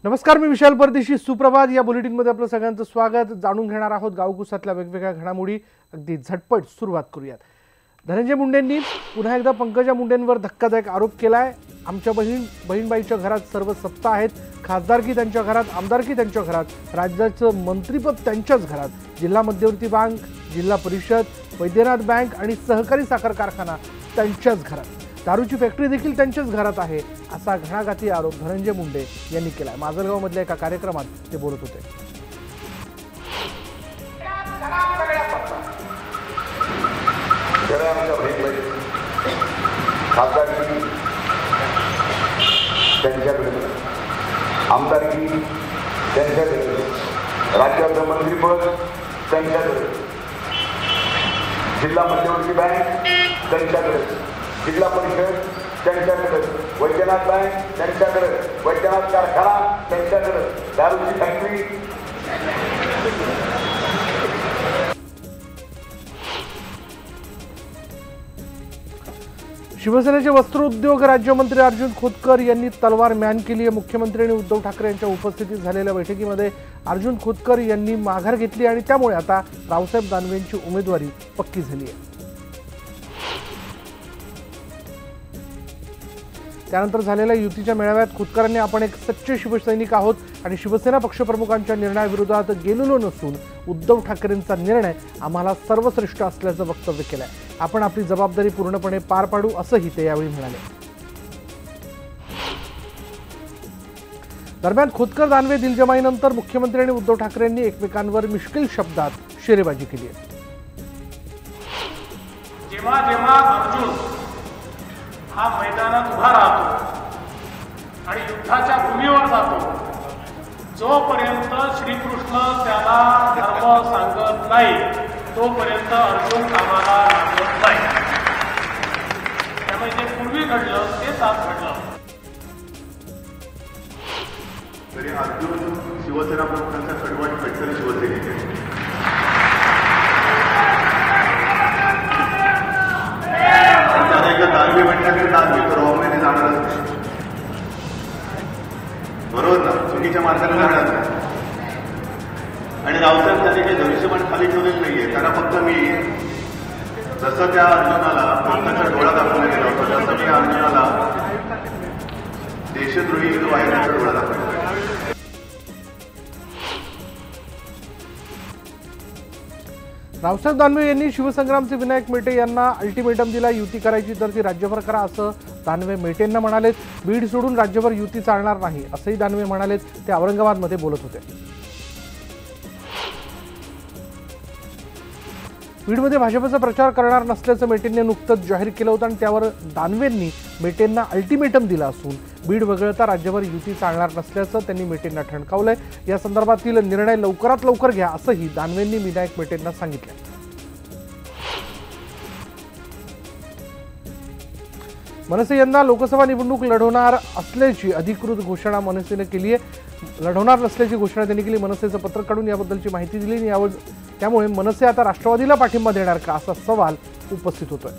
नमस्कार, मी विशाल परदेशी. सुप्रभात. या बुलेटिनमध्ये आपलं सगळ्यांचं स्वागत. जाणून घेणार आहोत गावकुसातल्या वेगवेगळ्या घडामोडी. अगदी झटपट सुरुवात करूयात. धनंजय मुंडेंनी पुन्हा एकदा पंकजा मुंडेंवर धक्कादायक आरोप केलाय. आमच्या बहीणबाईच्या घरात सर्व सत्ता आहेत. खासदारकी त्यांच्या घरात, आमदारकी त्यांच्या घरात, राज्याचं मंत्रिपद त्यांच्याच घरात, जिल्हा मध्यवर्ती बँक, जिल्हा परिषद, वैद्यनाथ बँक आणि सहकारी साखर कारखाना त्यांच्याच घरात, दारूची फॅक्टरी देखील त्यांच्याच घरात आहे, असा घणाघाती आरोप धनंजय मुंडे यांनी केलाय. माजलगावमधल्या एका कार्यक्रमात ते बोलत होते. आमदारकी त्यांच्याकडे, राज्याचं मंत्रिपद त्यांच्याकडे, जिल्हा मध्यवर्ती बँक त्यांच्याकडे, जिल्हा परिषद त्यांच्याकडे, वैद्यनाथ बँक त्यांच्याकडे, वैद्यनाथ कारखाना त्यांच्याकडे, दारूची फॅक्टरी. शिवसेनेचे वस्त्रोद्योग राज्यमंत्री अर्जुन खोतकर यांनी तलवार मॅन केली आहे. मुख्यमंत्री आणि उद्धव ठाकरे यांच्या उपस्थितीत झालेल्या बैठकीमध्ये अर्जुन खोतकर यांनी माघार घेतली आणि त्यामुळे आता रावसाहेब दानवेंची उमेदवारी पक्की झाली आहे. त्यानंतर झालेल्या युतीच्या मेळाव्यात खोतकरांनी आपण एक सच्चे शिवसैनिक आहोत आणि शिवसेना पक्षप्रमुखांच्या निर्णयाविरोधात गेलेलो नसून उद्धव ठाकरेंचा निर्णय आम्हाला सर्वश्रेष्ठ असल्याचं वक्तव्य केलंय. आपण आपली जबाबदारी पूर्णपणे पार पाडू, असंही ते यावेळी म्हणाले. दरम्यान खोतकर दानवे दिलजमाईनंतर मुख्यमंत्री आणि उद्धव ठाकरेंनी एकमेकांवर मिश्किल शब्दात शेरेबाजी केली आहे. जेव्हा जेव्हा अर्जुन हा मैदानात उभा राहतो आणि युद्धाच्या भूमीवर जातो, जोपर्यंत श्रीकृष्ण त्याला धर्म सांगत नाही तोपर्यंत अर्जुन कामाला लागत नाही. त्यामुळे जे पूर्वी घडलं तेच आज घडलं. तरी अर्जुन शिवसेना प्रमुखांचा कडवाट पेटकरी शिवसैनिक आहे. दानवे म्हटल्याकडे दानवे तर वावण्याने जाणारच नाही. बरोबर ना? चुकीच्या मार्गाने जाणार नाही. आणि रावसाहेब त्यांनी काही धनुष्यबाण खाली ठेवलेलं नाहीये. त्यांना फक्त मी जसं त्या अर्जुनाला पंकजा डोळा दाखवला गेला होता तसं मी अर्जुनाला देशद्रोही वाहिन्यांचा डोळा दाखवला. रावसाहेब दानवे यांनी शिवसंग्रामचे विनायक मेटे यांना अल्टिमेटम दिला. युती करायची तर ती राज्यभर करा, असं दानवे मेटेंना म्हणालेत. बीड सोडून राज्यभर युती चालणार नाही, असंही दानवे म्हणालेत. ते औरंगाबादमध्ये बोलत होते. बीडमध्ये भाजपचा प्रचार करणार नसल्याचं मेटेंनी नुकतंच जाहीर केलं होतं आणि त्यावर दानवेंनी मेटेंना अल्टिमेटम दिला असून बीड वगळता राज्यभर युती चालणार नसल्याचं त्यांनी मेटेंना ठणकावलंय. या संदर्भातील निर्णय लवकरात लवकर घ्या, असंही दानवेंनी विनायक मेटेंना सांगितलं. मनसे यंदा लोकसभा निवडणूक लढवणार असल्याची अधिकृत घोषणा मनसेने केली आहे. लढवणार नसल्याची घोषणा त्यांनी केली. मनसेचं पत्रक काढून याबद्दलची माहिती दिली. त्यामुळे मनसे आता राष्ट्रवादीला पाठिंबा देणार का, असा सवाल उपस्थित होतोय.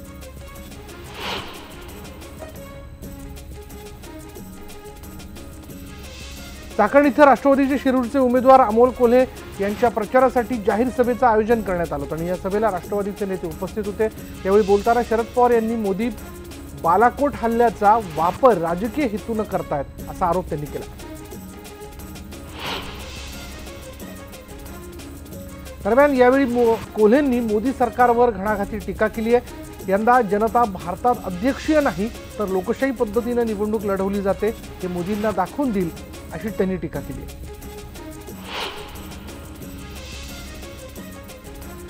चाकण इथं राष्ट्रवादीचे शिरूरचे उमेदवार अमोल कोल्हे यांच्या प्रचारासाठी जाहीर सभेचं आयोजन करण्यात आलं होतं आणि या सभेला राष्ट्रवादीचे नेते उपस्थित होते. यावेळी बोलताना शरद पवार यांनी मोदी बालाकोट हल्ल्याचा वापर राजकीय हेतून करतायत, असा आरोप त्यांनी केला. दरम्यान यावेळी कोल्हेंनी मोदी सरकारवर घणाघाती टीका केली आहे. यंदा जनता भारतात अध्यक्षीय नाही तर लोकशाही पद्धतीने निवडणूक लढवली जाते, हे मोदींना दाखवून देईल, अशी त्यांनी टीका केली आहे.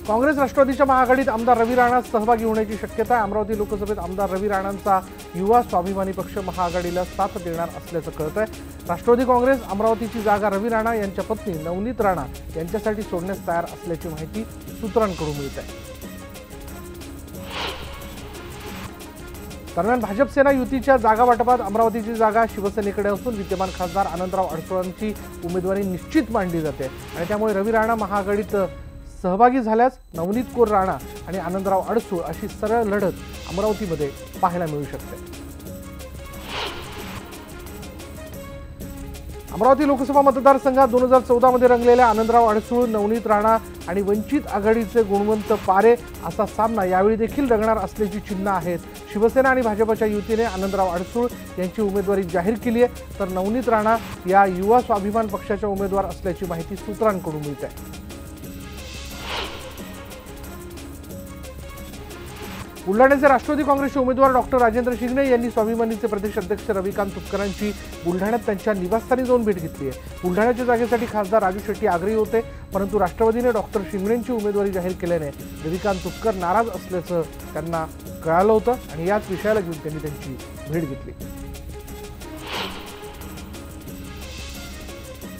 काँग्रेस राष्ट्रवादीच्या महाआघाडीत आमदार रवी राणा सहभागी होण्याची शक्यता आहे. अमरावती लोकसभेत आमदार रवी राणांचा युवा स्वाभिमानी पक्ष महाआघाडीला साथ देणार असल्याचं कळत आहे. राष्ट्रवादी काँग्रेस अमरावतीची जागा रवी राणा यांच्या पत्नी नवनीत राणा यांच्यासाठी सोडण्यास तयार असल्याची माहिती सूत्रांकडून मिळत आहे. दरम्यान भाजप सेना युतीच्या जागा वाटपात अमरावतीची जागा शिवसेनेकडे असून विद्यमान खासदार आनंदराव अडसूळांची उमेदवारी निश्चित मांडली जाते आणि त्यामुळे रवी राणा महाआघाडीत सहभागी झाल्यास नवनीत कौर राणा आणि आनंदराव अडसूळ अशी सरळ लढत अमरावतीमध्ये पाहायला मिळू शकते. अमरावती लोकसभा मतदारसंघात 2014 मध्ये रंगलेल्या आनंदराव अडसूळ, नवनीत राणा आणि वंचित आघाडीचे गुणवंत पारे असा सामना यावेळी देखील रंगणार असल्याची चिन्ह आहेत. शिवसेना आणि भाजपच्या युतीने आनंदराव अडसूळ यांची उमेदवारी जाहीर केली आहे, तर नवनीत राणा या युवा स्वाभिमान पक्षाच्या उमेदवार असल्याची माहिती सूत्रांकडून मिळते आहे. बुलढाण्याचे राष्ट्रवादी काँग्रेसचे उमेदवार डॉक्टर राजेंद्र शिंगणे यांनी स्वाभिमानीचे प्रदेश अध्यक्ष रविकांत तुपकरांची बुलढाण्यात त्यांच्या निवासस्थानी जाऊन भेट घेतली आहे. बुलढाण्याच्या जागेसाठी खासदार राजू शेट्टी आग्रही होते, परंतु राष्ट्रवादीने डॉक्टर शिंगणेंची उमेदवारी जाहीर केल्याने रविकांत तुपकर नाराज असल्याचं त्यांना कळालं होतं आणि याच विषयाला घेऊन त्यांनी त्यांची भेट घेतली.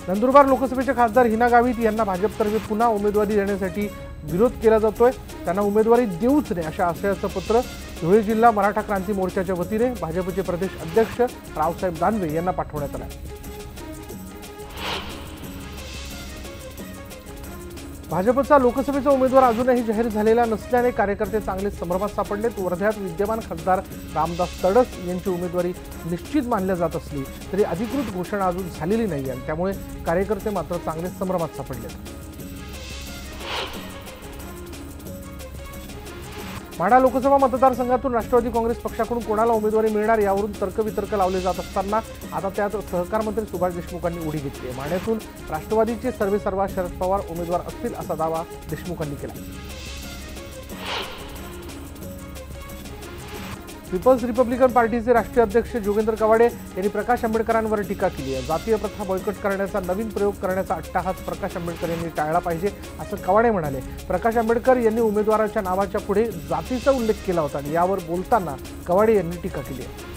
नंदुरबार लोकसभेचे खासदार हिना गावित यांना भाजपतर्फे पुन्हा उमेदवारी देण्यासाठी विरोध केला जातोय. त्यांना उमेदवारी देऊच नये अशा आशयाचं पत्र धुळे जिल्हा मराठा क्रांती मोर्चाच्या वतीने भाजपचे प्रदेश अध्यक्ष रावसाहेब दानवे यांना पाठवण्यात आलं. भाजपचा लोकसभेचा उमेदवार अजूनही जाहीर झालेला नसल्याने कार्यकर्ते चांगले संभ्रमात सापडलेत. वर्ध्यात विद्यमान खासदार रामदास तडस यांची उमेदवारी निश्चित मानल्या जात असली तरी अधिकृत घोषणा अजून झालेली नाही आणि त्यामुळे कार्यकर्ते मात्र चांगले संभ्रमात सापडलेत. माढा लोकसभा मतदारसंघातून राष्ट्रवादी काँग्रेस पक्षाकडून कोणाला उमेदवारी मिळणार यावरून तर्कवितर्क लावले जात असताना आता त्यात सहकार मंत्री सुभाष देशमुखांनी उडी घेतली आहे. माढ्यातून राष्ट्रवादीचे सर्वेसर्वा शरद पवार उमेदवार असतील असा दावा देशमुखांनी केला. पीपल्स रिपब्लिकन पार्टीचे राष्ट्रीय अध्यक्ष जोगेंद्र कवाडे यांनी प्रकाश आंबेडकरांवर टीका केली आहे. जातीय प्रथा बळकट करण्याचा नवीन प्रयोग करण्याचा अट्टाहास प्रकाश आंबेडकर यांनी टाळला पाहिजे असं कवाडे म्हणाले. प्रकाश आंबेडकर यांनी उमेदवाराच्या नावाच्या पुढे जातीचा उल्लेख केला होता आणि यावर बोलताना कवाडे यांनी टीका केली आहे.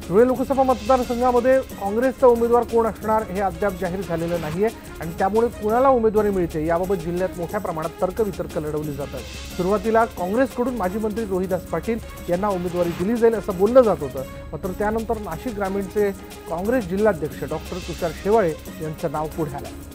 धुळे लोकसभा मतदारसंघामध्ये काँग्रेसचा उमेदवार कोण असणार हे अद्याप जाहीर झालेलं नाहीये आणि त्यामुळे कुणाला उमेदवारी मिळते याबाबत जिल्ह्यात मोठ्या प्रमाणात तर्कवितर्क लढवली जातात. सुरुवातीला काँग्रेसकडून माजी मंत्री रोहिदास पाटील यांना उमेदवारी दिली जाईल असं बोललं जात होतं, मात्र त्यानंतर नाशिक ग्रामीणचे काँग्रेस जिल्हाध्यक्ष डॉक्टर तुषार शेवाळे यांचं नाव पुढे आलं.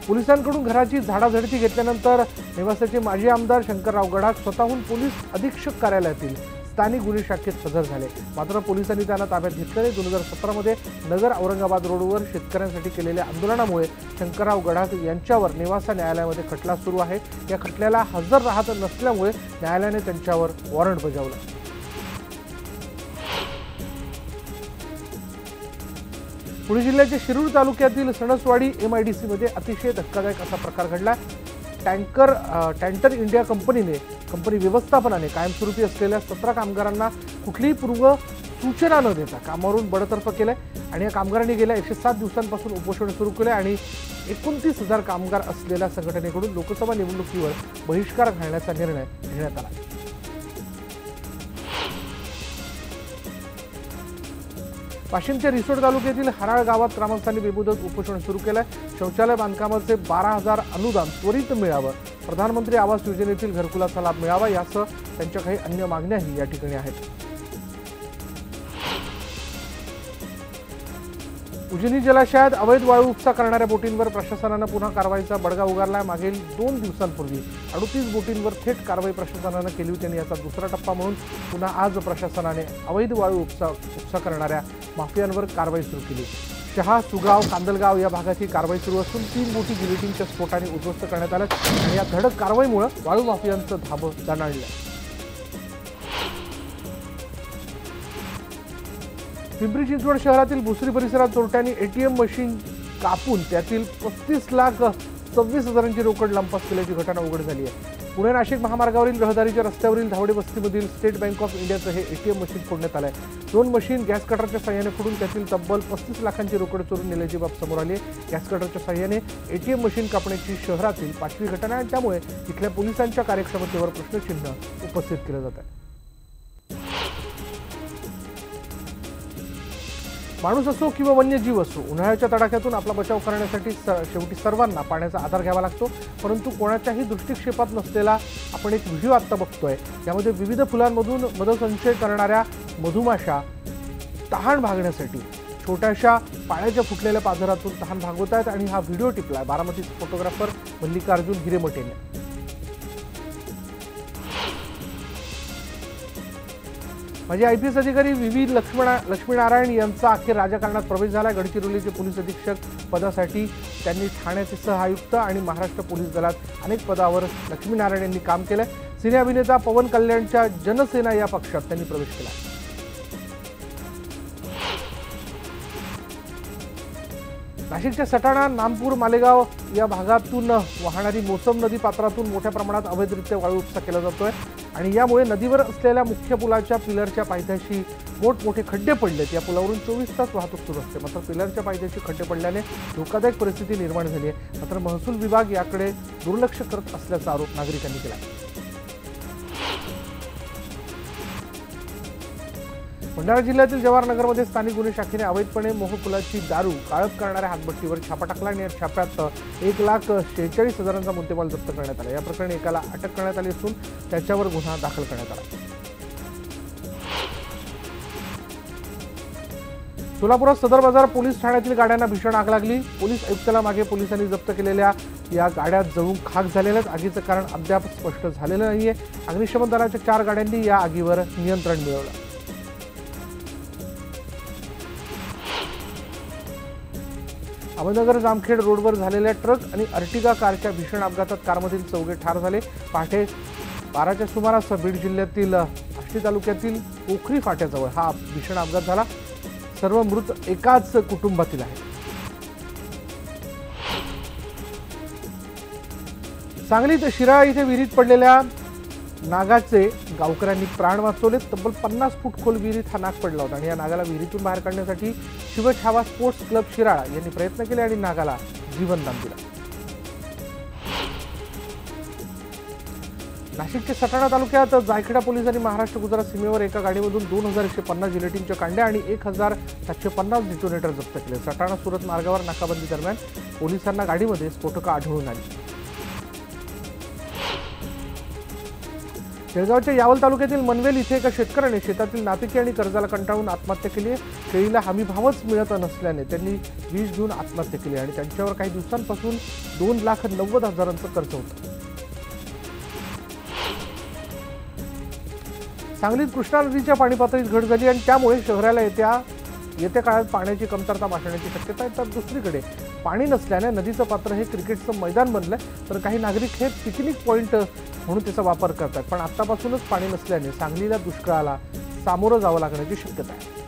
पोलिसांकडून घराची झाडाझडती घेतल्यानंतर निवासाचे माजी आमदार शंकरराव गडाख स्वतःहून पोलीस अधीक्षक कार्यालयातील स्थानिक गुन्हे शाखेत हजर झाले, मात्र पोलिसांनी त्यांना ताब्यात घेतल्याने 2017 मध्ये नगर औरंगाबाद रोडवर शेतकऱ्यांसाठी केलेल्या आंदोलनामुळे शंकरराव गडाख यांच्यावर नेवासा न्यायालयामध्ये खटला सुरू आहे. या खटल्याला हजर राहत नसल्यामुळे न्यायालयाने त्यांच्यावर वॉरंट बजावलं. पुणे जिल्ह्याच्या शिरूर तालुक्यातील सणसवाडी MIDC मध्ये अतिशय धक्कादायक असा प्रकार घडला. टँटर इंडिया कंपनी व्यवस्थापनाने कायमस्वरूपी असलेल्या 17 कामगारांना कुठलीही पूर्व सूचना न देता कामावरून बडतर्फ केलंय आणि या कामगारांनी गेल्या 107 दिवसांपासून उपोषण सुरू केले आणि 29,000 कामगार असलेल्या संघटनेकडून लोकसभा निवडणुकीवर बहिष्कार घालण्याचा निर्णय घेण्यात आला. वाशिमच्या रिसोड तालुक्यातील हराळ गावात ग्रामस्थांनी बेमुदत उपोषण सुरू केलंय. शौचालय बांधकामाचे 12,000 अनुदान त्वरित मिळावं, प्रधानमंत्री आवास योजनेतील घरकुलाचा लाभ मिळावा यासह त्यांच्या काही अन्य मागण्याही या ठिकाणी आहेत. उजनी जलाशयात अवैध वाळू उपसा करणाऱ्या बोटींवर प्रशासनानं पुन्हा कारवाईचा बडगा उगारला. मागील 2 दिवसांपूर्वी 38 बोटींवर थेट कारवाई प्रशासनानं केली होती आणि याचा दुसरा टप्पा म्हणून पुन्हा आज प्रशासनाने अवैध वाळू उपसा करणाऱ्या माफियांवर कारवाई सुरू केली. शहा, सुगाव, कांदलगाव या भागात ही कारवाई सुरू असून 3 बोटी गिलेटिनच्या स्फोटाने उद्ध्वस्त करण्यात आल्या आणि या धडक कारवाईमुळे वाळू माफियांचं धाबं दणाणलं. पिंपरी चिंचवड शहरातील भुसरी परिसरात चोरट्यांनी ATM मशीन कापून त्यातील 35,26,000ची रोकड लंपास केल्याची घटना उघड झाली आहे. पुणे नाशिक महामार्गावरील रहदारीच्या रस्त्यावरील धावडे वस्तीमधील स्टेट बँक ऑफ इंडियाचं हे ATM मशीन फोडण्यात आलंय. 2 मशीन गॅस कटरच्या साह्याने फोडून त्यातील तब्बल 35 लाखांची रोकड चोरून नेल्याची बाब समोर आली आहे. गॅस कटरच्या साह्याने ATM मशीन कापण्याची शहरातील 5वी घटना आहे, त्यामुळे इथल्या पोलिसांच्या कार्यक्षमतेवर प्रश्नचिन्ह उपस्थित केलं जात आहे. माणूस असो किंवा वन्यजीव असो, उन्हाळ्याच्या तडाख्यातून आपला बचाव करण्यासाठी शेवटी सर्वांना पाण्याचा आधार घ्यावा लागतो, परंतु कोणाच्याही दृष्टिक्षेपात नसलेला आपण एक व्हिडिओ आत्ता बघतोय. यामध्ये विविध फुलांमधून मधुसंचय करणाऱ्या मधुमाशा तहान भागण्यासाठी छोट्याशा पाण्याच्या फुटलेल्या पाझरातून तहान भागवत आहेत आणि हा व्हिडिओ टिपलाय बारामतीचे फोटोग्राफर मल्लिकार्जुन हिरेमठेने. माजी IPS अधिकारी व्ही लक्ष्मीनारायण यांचा अखेर राजकारणात प्रवेश झाला। गडचिरोलीचे पोलीस अधीक्षक पदासाठी त्यांनी ठाण्याचे सहआयुक्त आणि महाराष्ट्र पोलीस दलात अनेक पदावर लक्ष्मीनारायण यांनी काम केले। सिने अभिनेता पवन कल्याणच्या जनसेना या पक्षात त्यांनी प्रवेश केला। नाशिकच्या सटाणा, नामपूर, मालेगाव या भागातून वाहणारी मोसम नदी पात्रातून मोठ्या प्रमाणात अवैधरित्या वाळू उपसा केला जातोय आणि यामुळे नदीवर असलेल्या मुख्य पुलाच्या पिलरच्या पायथ्याशी मोठमोठे खड्डे पडलेत। या पुलावरून 24 तास वाहतूक सुरू असते, मात्र पिलरच्या पायथ्याशी खड्डे पडल्याने धोकादायक परिस्थिती निर्माण झाली आहे। मात्र महसूल विभाग याकडे दुर्लक्ष करत असल्याचा आरोप नागरिकांनी केला। भंडारा जिल्ह्यातील जवाहरनगरमध्ये स्थानिक गुन्हे शाखेने अवैधपणे मोहपुलाची दारू गाळप करणाऱ्या हातभट्टीवर छापा टाकला आणि या छाप्यात 1,46,000चा मुद्देमाल जप्त करण्यात आला। या प्रकरणी एकाला अटक करण्यात आली असून त्याच्यावर गुन्हा दाखल करण्यात आला। सोलापुरात सदर बाजार पोलीस ठाण्यातील गाड्यांना भीषण आग लागली। पोलीस आयुक्ताला मागे पोलिसांनी जप्त केलेल्या या गाड्या जळून खाक झालेल्या आहेत। आगीचं कारण अद्याप स्पष्ट झालेलं नाहीये। अग्निशमन दलाच्या 4 गाड्यांनी या आगीवर नियंत्रण मिळवलं। अहमदनगर जामखेड रोडवर झालेल्या ट्रक आणि अर्टिगा कारच्या भीषण अपघातात कारमधील 4 ठार झाले। पहाटे 12च्या सुमारास बीड जिल्ह्यातील आष्टी तालुक्यातील पोखरी फाट्याजवळ हा भीषण अपघात झाला। सर्व मृत एकाच कुटुंबातील आहेत। सांगलीत शिराळा इथे विहिरीत पडलेल्या नागाचे गावकऱ्यांनी प्राण वाचवले। तब्बल 50 फूट खोल विहिरीत हा नाग पडला होता आणि या नागाला विहिरीतून बाहेर काढण्यासाठी शिवछावा स्पोर्ट्स क्लब शिराळा यांनी प्रयत्न केले आणि नागाला जीवनदान दिलं। नाशिकच्या सटाणा तालुक्यात जायखेडा पोलिसांनी महाराष्ट्र गुजरात सीमेवर एका गाडीमधून 2,150 जिलेटिनच्या कांड्या आणि 1,750 डिटोनेटर जप्त केले। सटाणा सुरत मार्गावर नाकाबंदी दरम्यान पोलिसांना गाडीमध्ये स्फोटकं आढळून आली। जळगावच्या यावल तालुक्यातील मनवेल इथे एका शेतकऱ्याने शेतातील नापिकी आणि कर्जाला कंटाळून आत्महत्या केली। शेळीला हमीभावच मिळत नसल्याने त्यांनी विष घेऊन आत्महत्या केली आणि त्यांच्यावर काही दिवसांपासून 2,90,000चं कर्ज होतं। सांगलीत कृष्णा नदीच्या पाणी पातळीत घट झाली आणि त्यामुळे शहराला येत्या काळात पाण्याची कमतरता भासण्याची शक्यता आहे। तर दुसरीकडे पाणी नसल्याने नदीचं पात्र हे क्रिकेटचं मैदान बनलंय, तर काही नागरिक हे पिकनिक पॉइंट म्हणून त्याचा वापर करतात। पण आतापासूनच पाणी नसल्याने सांगलीला दुष्काळाला सामोरं जावं लागण्याची शक्यता आहे।